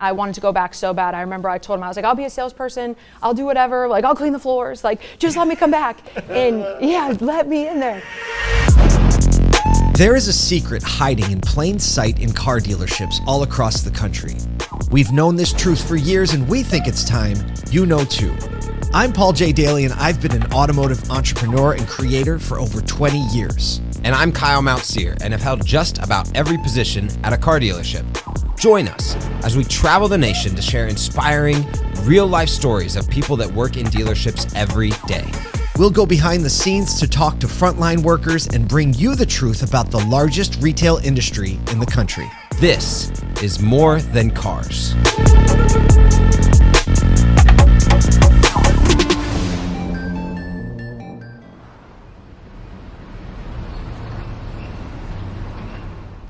I wanted to go back so bad. I remember I told him, I was like, I'll be a salesperson, I'll do whatever, like I'll clean the floors, like just let me come back. And yeah, let me in there. There is a secret hiding in plain sight in car dealerships all across the country. We've known this truth for years and we think it's time you know too. I'm Paul J. Daly and I've been an automotive entrepreneur and creator for over 20 years. And I'm Kyle Mountseer and have held just about every position at a car dealership. Join us as we travel the nation to share inspiring, real-life stories of people that work in dealerships every day. We'll go behind the scenes to talk to frontline workers and bring you the truth about the largest retail industry in the country. This is More Than Cars.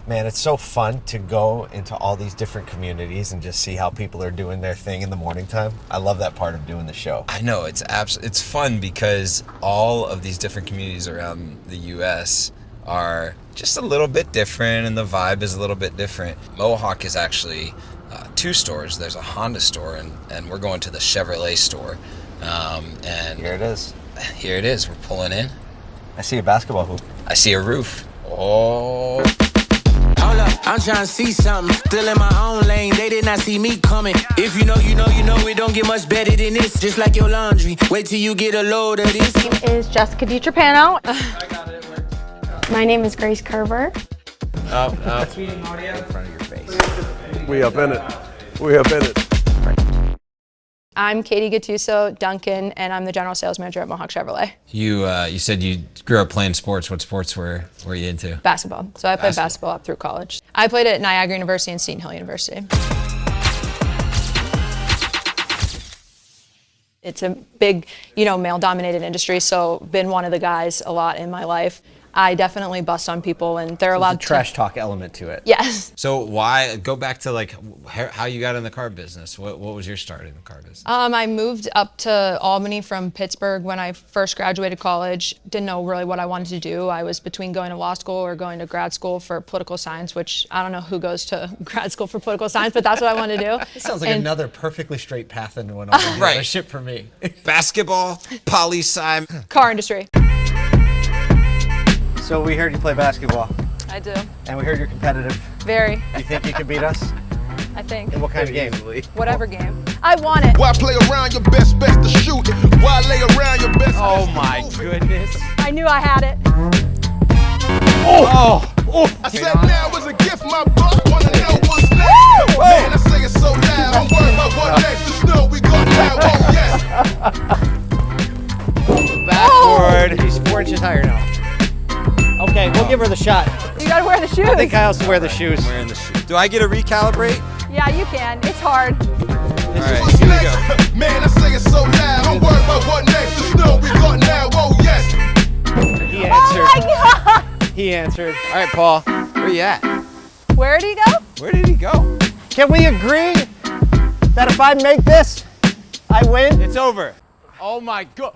Man, it's so fun to go into all these different communities and just see how people are doing their thing in the morning time. I love that part of doing the show. I know, it's fun because all of these different communities around the U.S. are just a little bit different and the vibe is a little bit different. Mohawk is actually two stores. There's a Honda store and we're going to the Chevrolet store. And here it is. Here it is. We're pulling in. I see a basketball hoop. I see a roof. Oh. Hold up, I'm trying to see something. Still in my own lane, they did not see me coming. If you know, you know, you know, it don't get much better than this. Just like your laundry, wait till you get a load of this. My name is Jessica DiTrapano. I got it, it worked. My name is Grace Kerber. Tweeting audio in front of your face. We up in it. We up in it. I'm Katie Gattuso, Duncan, and I'm the general sales manager at Mohawk Chevrolet. You said you grew up playing sports. What sports were you into? Basketball. So I played basketball up through college. I played at Niagara University and Seton Hill University. It's a big, male-dominated industry, so been one of the guys a lot in my life. I definitely bust on people, and they're allowed to. Trash talk element to it. Yes. So why go back to how you got in the car business? What was your start in the car business? I moved up to Albany from Pittsburgh when I first graduated college. Didn't know really what I wanted to do. I was between going to law school or going to grad school for political science, which I don't know who goes to grad school for political science, but that's what I wanted to do. It sounds like another perfectly straight path into an dealership for me. Basketball, poli-sci, car industry. So we heard you play basketball. I do. And we heard you're competitive. Very. You think you can beat us? I think. In what kind of game? Whatever game. I want it. Why play around your best to shoot? Why lay around your best? Oh my goodness. I knew I had it. I said now was a gift, my buck. Wanna know what's next? Man, I say it so loud. I'm worried about what next. Just know we got now. Oh yes. Backward. He's 4 inches higher now. Okay, we'll give her the shot. You gotta wear the shoes. I think I also wear the shoes. I'm wearing the shoes. Do I get to recalibrate? Yeah, you can. It's hard. All right, here we go. Man, I say it so loud. I'm worried about what next. Just know we got now. Oh yes. He answered. Oh my God! He answered. All right, Paul, where you at? Where did he go? Where did he go? Can we agree that if I make this, I win? It's over. Oh my God.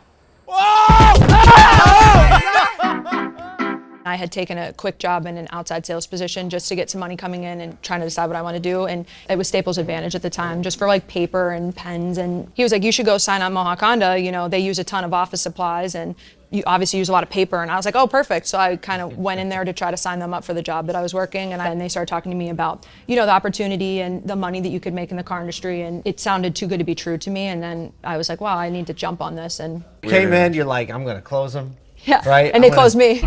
I had taken a quick job in an outside sales position just to get some money coming in and trying to decide what I want to do. And it was Staples Advantage at the time, just for paper and pens. And he was like, you should go sign up Mohawk Honda. They use a ton of office supplies and you obviously use a lot of paper. And I was like, oh, perfect. So I kind of went in there to try to sign them up for the job that I was working. And they started talking to me about, the opportunity and the money that you could make in the car industry. And it sounded too good to be true to me. And then I was like, wow, I need to jump on this. And Came in, you're like, I'm going to close them. Yeah, right? And they closed me.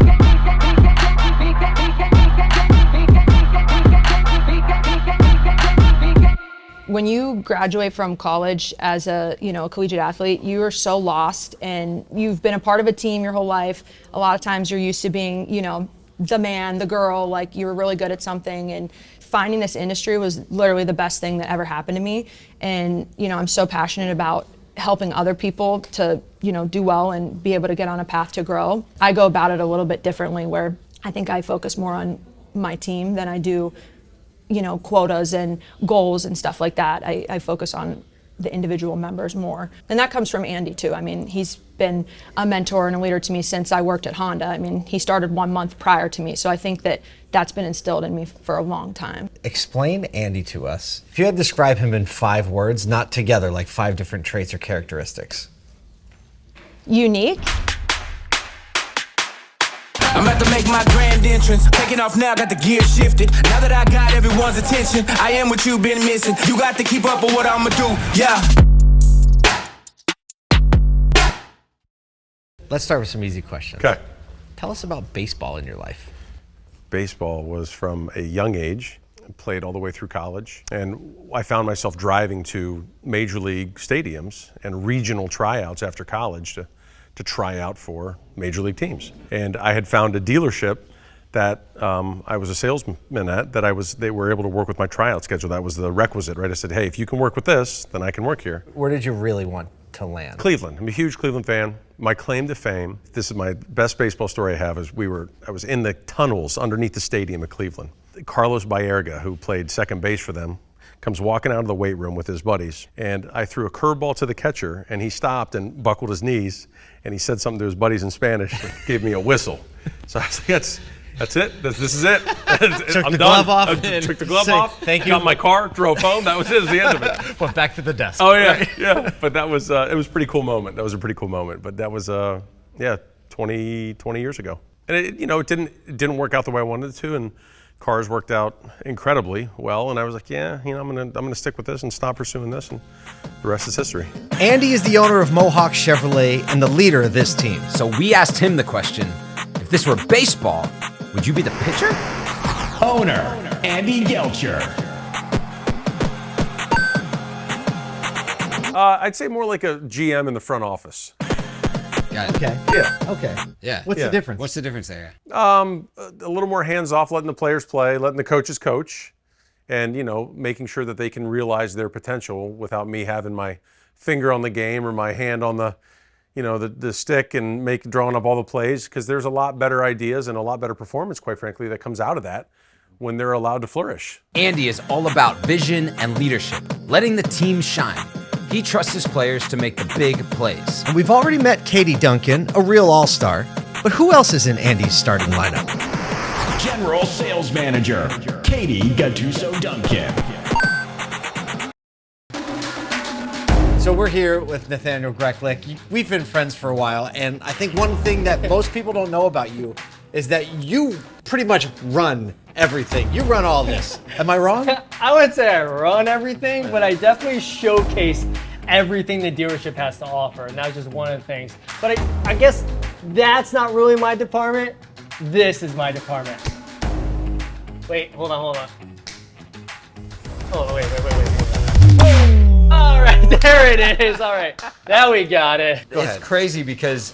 When you graduate from college as a collegiate athlete, you are so lost and you've been a part of a team your whole life. A lot of times you're used to being, the man, the girl, you were really good at something. And finding this industry was literally the best thing that ever happened to me. And, I'm so passionate about helping other people to, do well and be able to get on a path to grow. I go about it a little bit differently where I think I focus more on my team than I do, quotas and goals and stuff like that. I focus on the individual members more. And that comes from Andy too. I mean, he's been a mentor and a leader to me since I worked at Honda. I mean, he started 1 month prior to me. So I think that that's been instilled in me for a long time. Explain Andy to us. If you had to describe him in 5 words, not together, like 5 different traits or characteristics. Unique. I'm about to make my grand entrance. Taking off now, got the gear shifted. Now that I got everyone's attention, I am what you've been missing. You got to keep up with what I'ma do, yeah. Let's start with some easy questions. Okay. Tell us about baseball in your life. Baseball was from a young age, played all the way through college, and I found myself driving to major league stadiums and regional tryouts after college to try out for major league teams. And I had found a dealership that I was a salesman at, they were able to work with my tryout schedule. That was the requisite, right? I said, hey, if you can work with this, then I can work here. Where did you really want to land? Cleveland. I'm a huge Cleveland fan. My claim to fame, this is my best baseball story I have, is I was in the tunnels underneath the stadium at Cleveland. Carlos Baerga, who played second base for them, comes walking out of the weight room with his buddies, and I threw a curveball to the catcher, and he stopped and buckled his knees, and he said something to his buddies in Spanish, and gave me a whistle. So I was like, that's it. This is it. I'm done. Glove off. I took the glove off. Thank you. Got in my car, drove home. That was it. That was the end of it. Went back to the desk. Oh yeah, yeah. But that was it was a pretty cool moment. That was a pretty cool moment. But that was 20 years ago, and it didn't work out the way I wanted it to, and cars worked out incredibly well, and I was like, I'm gonna stick with this and stop pursuing this, and the rest is history. Andy is the owner of Mohawk Chevrolet and the leader of this team. So we asked him the question, if this were baseball, would you be the pitcher? Owner, Andy Guelcher. I'd say more like a GM in the front office. Got it. Okay. Yeah. Okay. Yeah. What's the difference? What's the difference there? A little more hands-off, letting the players play, letting the coaches coach, and making sure that they can realize their potential without me having my finger on the game or my hand on the stick and drawing up all the plays, because there's a lot better ideas and a lot better performance, quite frankly, that comes out of that when they're allowed to flourish. Andy is all about vision and leadership, letting the team shine. He trusts his players to make the big plays. And we've already met Katie Duncan, a real all-star. But who else is in Andy's starting lineup? General Sales Manager, Katie Gattuso Duncan. So we're here with Nathaniel Greklich. We've been friends for a while, and I think one thing that most people don't know about you is that you pretty much run everything. You run all this. Am I wrong? I wouldn't say I run everything, but I definitely showcase everything the dealership has to offer, and that's just one of the things. But I guess that's not really my department. This is my department. Wait, hold on. Oh, wait. All right, there it is. All right, now we got it. It's crazy because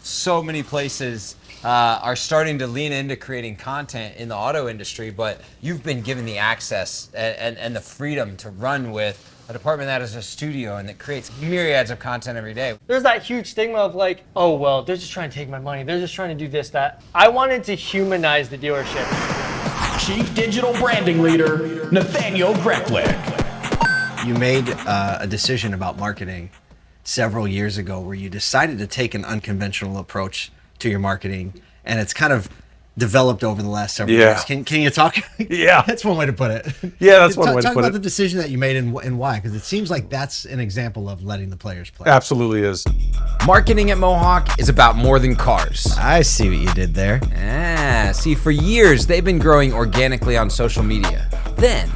so many places are starting to lean into creating content in the auto industry, but you've been given the access and the freedom to run with a department that is a studio and that creates myriads of content every day. There's that huge stigma of like, oh, well, they're just trying to take my money. They're just trying to do this, that. I wanted to humanize the dealership. Chief Digital Branding Leader, Nathaniel Greklich. You made a decision about marketing several years ago where you decided to take an unconventional approach to your marketing, and it's kind of developed over the last several years. Can you talk? Yeah. That's one way to put it. Yeah, that's one way to put it. Talk about the decision that you made and why, because it seems like that's an example of letting the players play. Absolutely is. Marketing at Mohawk is about more than cars. I see what you did there. See, for years, they've been growing organically on social media. Then,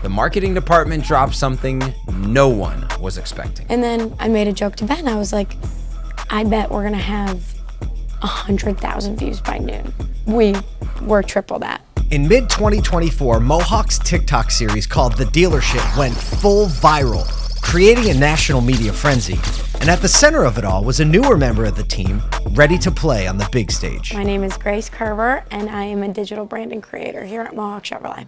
the marketing department dropped something no one was expecting. And then I made a joke to Ben. I was like, I bet we're gonna have 100,000 views by noon. We were triple that. In mid-2024, Mohawk's TikTok series called The Dealership went full viral, creating a national media frenzy. And at the center of it all was a newer member of the team, ready to play on the big stage. My name is Grace Kerber, and I am a digital branding creator here at Mohawk Chevrolet.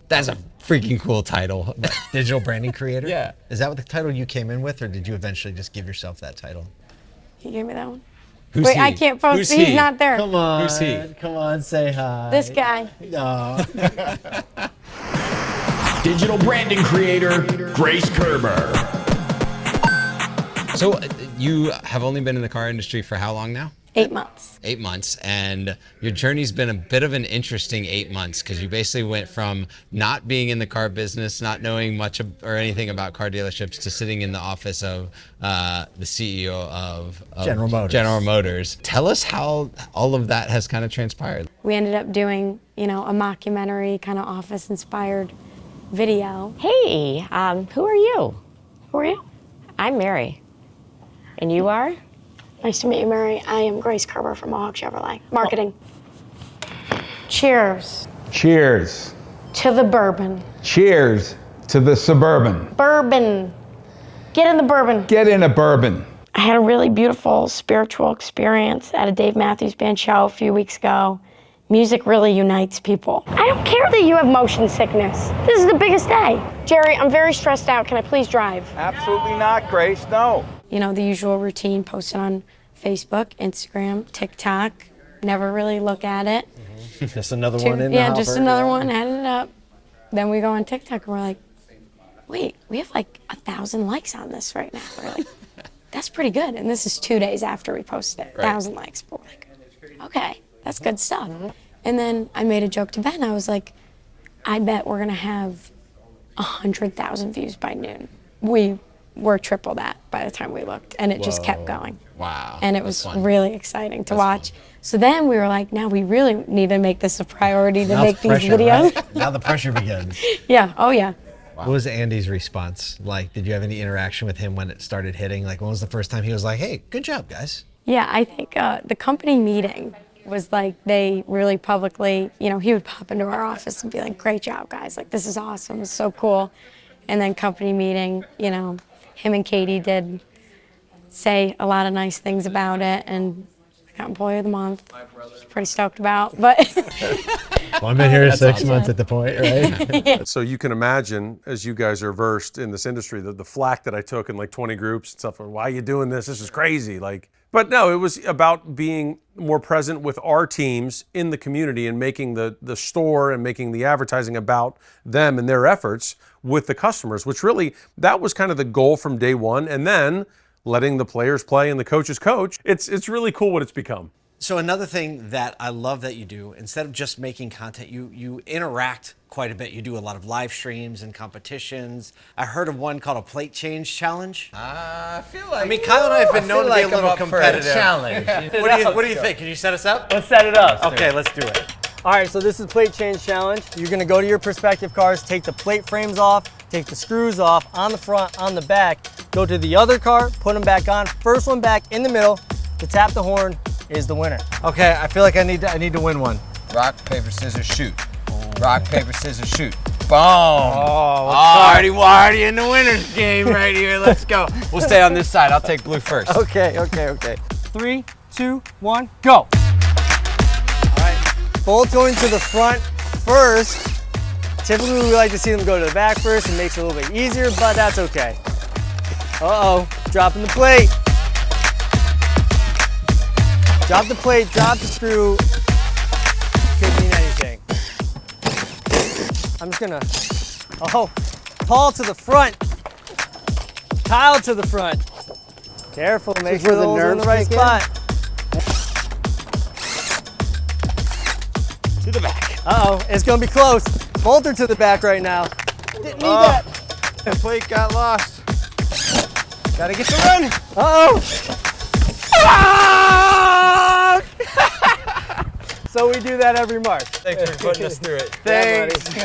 That's a freaking cool title. Digital branding creator? Yeah. Is that what the title you came in with, or did you eventually just give yourself that title? He gave me that one. Who's Wait, he? I can't post. Who's He's he? not there. Come on. Who's he? Come on, say hi. This guy. No. Digital Branding Creator, Grace Kerber. So you have only been in the car industry for how long now? 8 months. 8 months, and your journey's been a bit of an interesting 8 months because you basically went from not being in the car business, not knowing much or anything about car dealerships, to sitting in the office of the CEO of General Motors. Tell us how all of that has kind of transpired. We ended up doing, a mockumentary kind of office-inspired video. Hey, who are you? Who are you? I'm Mary. And you are? Nice to meet you, Mary. I am Grace Kerber from Mohawk Chevrolet. Marketing. Cheers Cheers. to the bourbon. Cheers to the Suburban. Bourbon. Get in the bourbon. Get in a bourbon. I had a really beautiful spiritual experience at a Dave Matthews Band show a few weeks ago. Music really unites people. I don't care that you have motion sickness. This is the biggest day. Jerry, I'm very stressed out. Can I please drive? Absolutely not, Grace, no. The usual routine, posted on Facebook, Instagram, TikTok. Never really look at it. Just another one in the Yeah, hopper. just another one, adding it up. Then we go on TikTok and we're like, wait, we have like 1,000 likes on this right now. We're like, that's pretty good. And this is 2 days after we posted it, 1,000 likes. But we're like, okay, that's good stuff. And then I made a joke to Ben. I was like, I bet we're gonna have 100,000 views by noon. We were triple that by the time we looked, and it just kept going. Wow. And it was really exciting to watch. So then we were like, now we really need to make this a priority to make these videos. Right? Now the pressure begins. Yeah, oh yeah. What was Andy's response like? Did you have any interaction with him when it started hitting? Like, when was the first time he was like, hey, good job, guys? Yeah, I think the company meeting was like, they really publicly, he would pop into our office and be like, great job, guys. Like, this is awesome, it's so cool. And then company meeting, him and Katie did say a lot of nice things about it, and I got Employee of the Month, which I was pretty stoked about, but. Well, I've been here 6 months at the point, right? Yeah. So you can imagine, as you guys are versed in this industry, the flack that I took in like 20 groups and stuff. Why are you doing this? This is crazy. But no, it was about being more present with our teams in the community and making the store and making the advertising about them and their efforts with the customers, which really, that was kind of the goal from day one. And then letting the players play and the coaches coach. It's really cool what it's become. So another thing that I love that you do, instead of just making content, you interact quite a bit. You do a lot of live streams and competitions. I heard of one called a plate change challenge. I feel like. I mean, Kyle and I have been known to be a little competitive. challenge. What do you think? Can you set us up? Let's set it up. Okay, let's do it. All right, so this is plate change challenge. You're gonna go to your prospective cars, take the plate frames off, take the screws off on the front, on the back, go to the other car, put them back on. First one back in the middle to tap the horn is the winner. Okay, I feel like I need to win one. Rock, paper, scissors, shoot. Rock, paper, scissors, shoot. Boom. Already in the winner's game right here. Let's go. We'll stay on this side. I'll take blue first. Okay. 3, 2, 1, go. All right, both going to the front first. Typically, we like to see them go to the back first. It makes it a little bit easier, but that's okay. Uh-oh, dropping the plate. Drop the plate, drop the screw. Could mean anything. I'm just gonna, Paul to the front. Kyle to the front. Careful, make sure the holes are in the right spot. To the back. It's gonna be close. Both are to the back right now. Didn't need that. The plate got lost. Gotta get the run. So we do that every March. Thanks for putting us through it. Thanks.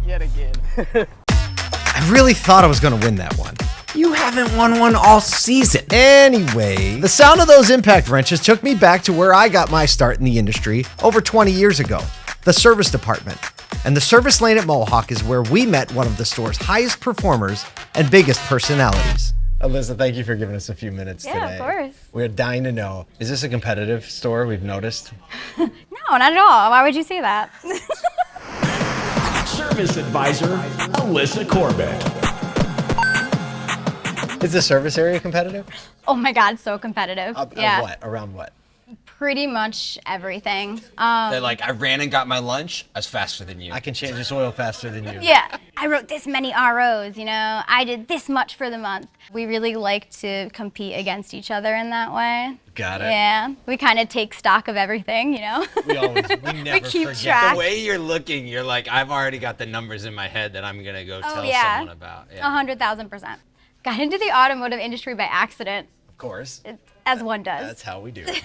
Yet again. I really thought I was going to win that one. You haven't won one all season. Anyway, the sound of those impact wrenches took me back to where I got my start in the industry over 20 years ago, the service department. And the service lane at Mohawk is where we met one of the store's highest performers and biggest personalities. Alyssa, thank you for giving us a few minutes today. Yeah, of course. We're dying to know, is this a competitive store we've noticed? No, not at all. Why would you say that? Service advisor, Alyssa Corbett. Is the service area competitive? Oh my God, so competitive. Yeah. What? Around what? Pretty much everything. They're like, I ran and got my lunch. I was faster than you. I can change this oil faster than you. Yeah, I wrote this many ROs, you know, I did this much for the month. We really like to compete against each other in that way. Got it. Yeah, we kind of take stock of everything, you know. We never keep forget. track. The way you're looking, you're like, I've already got the numbers in my head that I'm gonna go tell someone about. Yeah. 100,000%. Got into the automotive industry by accident. Of course. As one does. That's how we do it.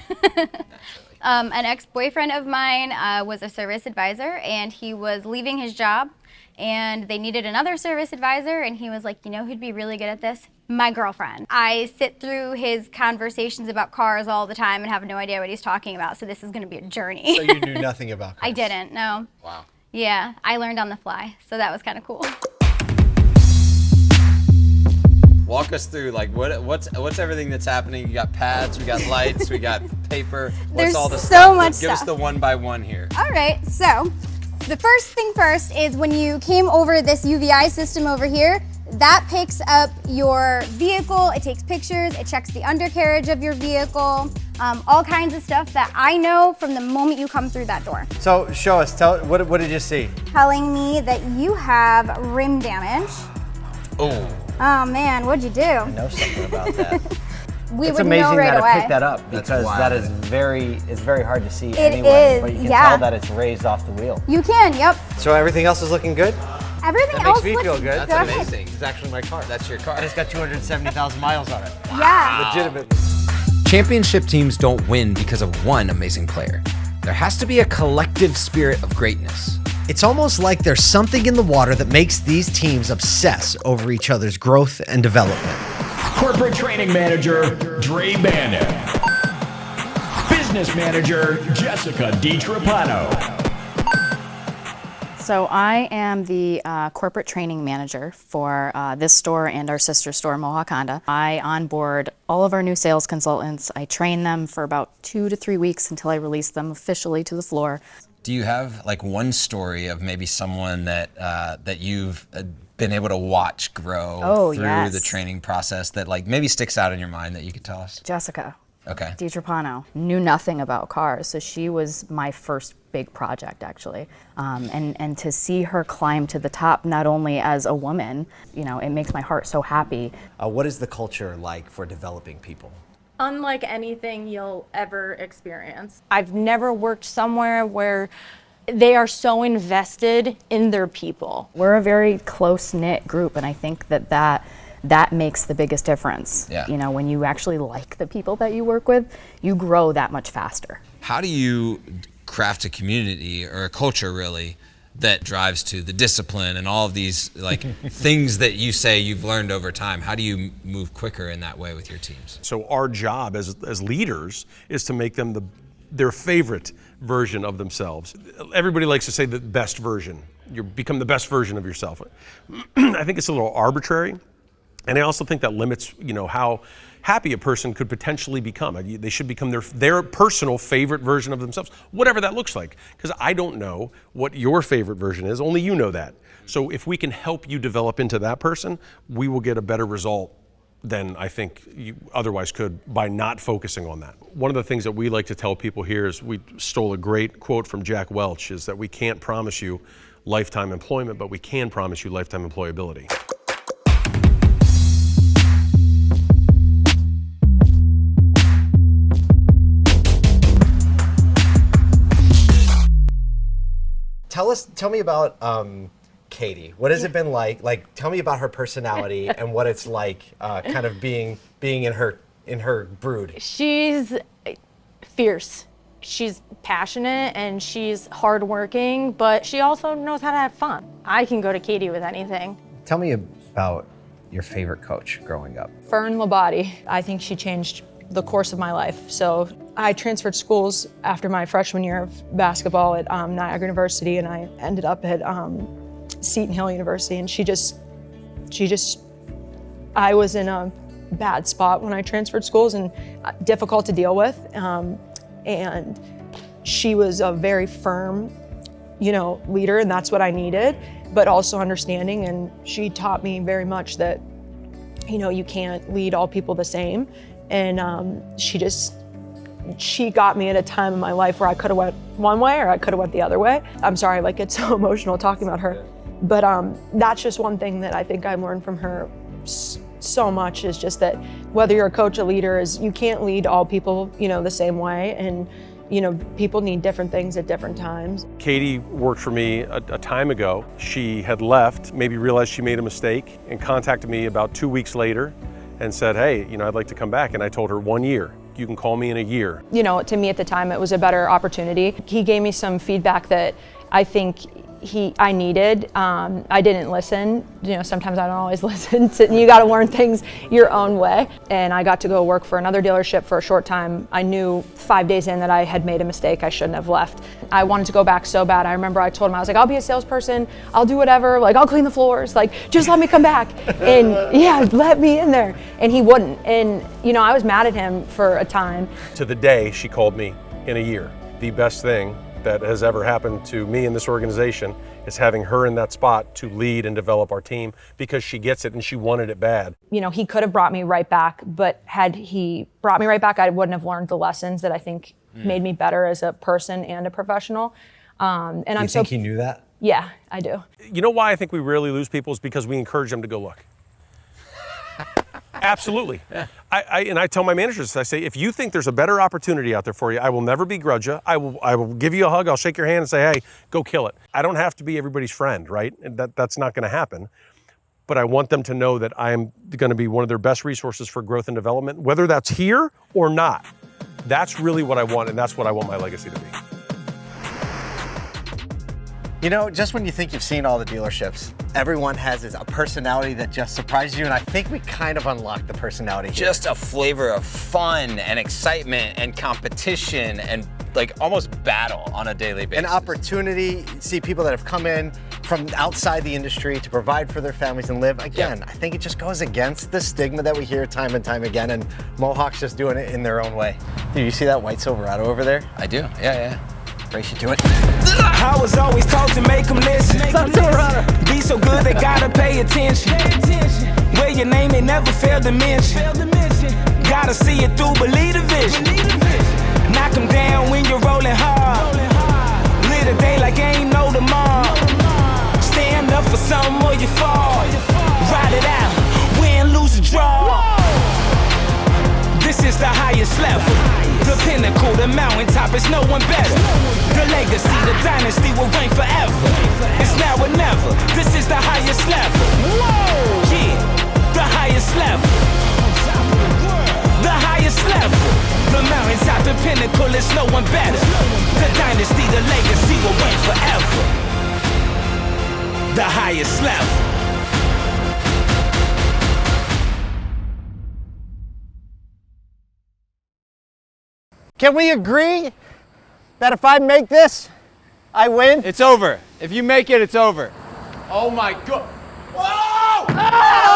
An ex-boyfriend of mine was a service advisor, and he was leaving his job, and they needed another service advisor, and he was like, you know who'd be really good at this? My girlfriend. I sit through his conversations about cars all the time and have no idea what he's talking about, so this is gonna be a journey. So you knew nothing about cars? I didn't, no. Wow. Yeah, I learned on the fly, so that was kind of cool. Walk us through, like, what's everything that's happening? You got pads, we got lights, we got paper. What's There's all the so stuff? much Give us stuff. the one by one here. All right, so the first thing first is when you came over this UVI system over here, that picks up your vehicle, it takes pictures, it checks the undercarriage of your vehicle, all kinds of stuff that I know from the moment you come through that door. So show us, what did you see? Telling me that you have rim damage. Oh. Oh man, what'd you do? I know something about that. We It's would amazing know right that away. it picked that up because wild. that is it's very hard to see It anyway. is, But you can yeah. tell that it's raised off the wheel. You can, yep. So everything else is looking good? Everything That else makes me looks feel good. good. That's amazing. It's actually my car. That's your car. And it's got 270,000 miles on it. Yeah. Legitimately. Championship teams don't win because of one amazing player. There has to be a collective spirit of greatness. It's almost like there's something in the water that makes these teams obsess over each other's growth and development. Corporate Training Manager, Dre Bannon. Business Manager, Jessica DiTrapano. So I am the corporate training manager for this store and our sister store, Mohawk Honda. I onboard all of our new sales consultants. I train them for about 2 to 3 weeks until I release them officially to the floor. Do you have like one story of maybe someone that that you've been able to watch grow through yes. the training process that like maybe sticks out in your mind that you could tell us? Jessica. Okay. DiTrapano knew nothing about cars, so she was my first big project actually. And to see her climb to the top, not only as a woman, you know, it makes my heart so happy. What is the culture like for developing people? Unlike anything you'll ever experience. I've never worked somewhere where they are so invested in their people. We're a very close-knit group, and I think that makes the biggest difference. Yeah. You know, when you actually like the people that you work with, you grow that much faster. How do you craft a community or a culture really that drives to the discipline and all of these like things that you say you've learned over time? How do you move quicker in that way with your teams? So our job as leaders is to make them their favorite version of themselves. Everybody likes to say the best version. You become the best version of yourself. I think it's a little arbitrary. And I also think that limits, you know, how happy a person could potentially become. They should become their personal favorite version of themselves, whatever that looks like. Because I don't know what your favorite version is, only you know that. So if we can help you develop into that person, we will get a better result than I think you otherwise could by not focusing on that. One of the things that we like to tell people here is we stole a great quote from Jack Welch, is that we can't promise you lifetime employment, but we can promise you lifetime employability. Tell me about Katie. What has it been like? Like, tell me about her personality and what it's like, kind of being in her brood. She's fierce. She's passionate and she's hardworking, but she also knows how to have fun. I can go to Katie with anything. Tell me about your favorite coach growing up. Fern Labate. I think she changed the course of my life. So I transferred schools after my freshman year of basketball at Niagara University, and I ended up at Seton Hill University, and I was in a bad spot when I transferred schools and difficult to deal with. And she was a very firm, you know, leader, and that's what I needed, but also understanding. And she taught me very much that, you know, you can't lead all people the same. And she just she got me at a time in my life where I could have went one way or I could have went the other way. I'm sorry, like it's so emotional talking about her. But that's just one thing that I think I learned from her so much, is just that whether you're a coach, a leader, is you can't lead all people, the same way. And, people need different things at different times. Katie worked for me a time ago. She had left, maybe realized she made a mistake, and contacted me about 2 weeks later and said, hey, I'd like to come back. And I told her 1 year. You can call me in a year. To me at the time, it was a better opportunity. He gave me some feedback that I think I needed. I didn't listen. Sometimes I don't always listen. You got to learn things your own way. And I got to go work for another dealership for a short time. I knew 5 days in that I had made a mistake. I shouldn't have left. I wanted to go back so bad. I remember I told him, I was like, I'll be a salesperson. I'll do whatever. Like, I'll clean the floors. Like, just let me come back. And yeah, let me in there. And he wouldn't. And, I was mad at him for a time. To the day she called me in a year. The best thing that has ever happened to me in this organization is having her in that spot to lead and develop our team, because she gets it and she wanted it bad. He could have brought me right back, but had he brought me right back, I wouldn't have learned the lessons that I think made me better as a person and a professional. And you think he knew that? Yeah, I do. You know why I think we rarely lose people is because we encourage them to go look. Absolutely. I tell my managers, I say, if you think there's a better opportunity out there for you, I will never begrudge you. I will give you a hug. I'll shake your hand and say, hey, go kill it. I don't have to be everybody's friend, right? And that's not going to happen. But I want them to know that I'm going to be one of their best resources for growth and development, whether that's here or not. That's really what I want, and that's what I want my legacy to be. Just when you think you've seen all the dealerships, everyone has a personality that just surprises you, and I think we kind of unlocked the personality here. Just a flavor of fun and excitement and competition and like almost battle on a daily basis. An opportunity, see people that have come in from outside the industry to provide for their families and live. Again, I think it just goes against the stigma that we hear time and time again, and Mohawk's just doing it in their own way. Do you see that white Silverado over there? I do, yeah. Race you to it. I was always taught to make them listen. Be so good they gotta pay attention. Where your name ain't never failed to mention. Gotta see it through, believe the vision. Knock them down when you're rolling hard. Live the day like ain't no tomorrow. Stand up for something or you fall. Ride it out, win, lose, or draw. This is the highest level. The pinnacle, the mountaintop, is no one better. The legacy, the dynasty will reign forever. It's now or never. This is the highest level. Whoa! Yeah, the highest level. The highest level. The mountaintop, the pinnacle, is no one better. The dynasty, the legacy will reign forever. The highest level. Can we agree that if I make this, I win? It's over. If you make it, it's over. Oh my God. Whoa!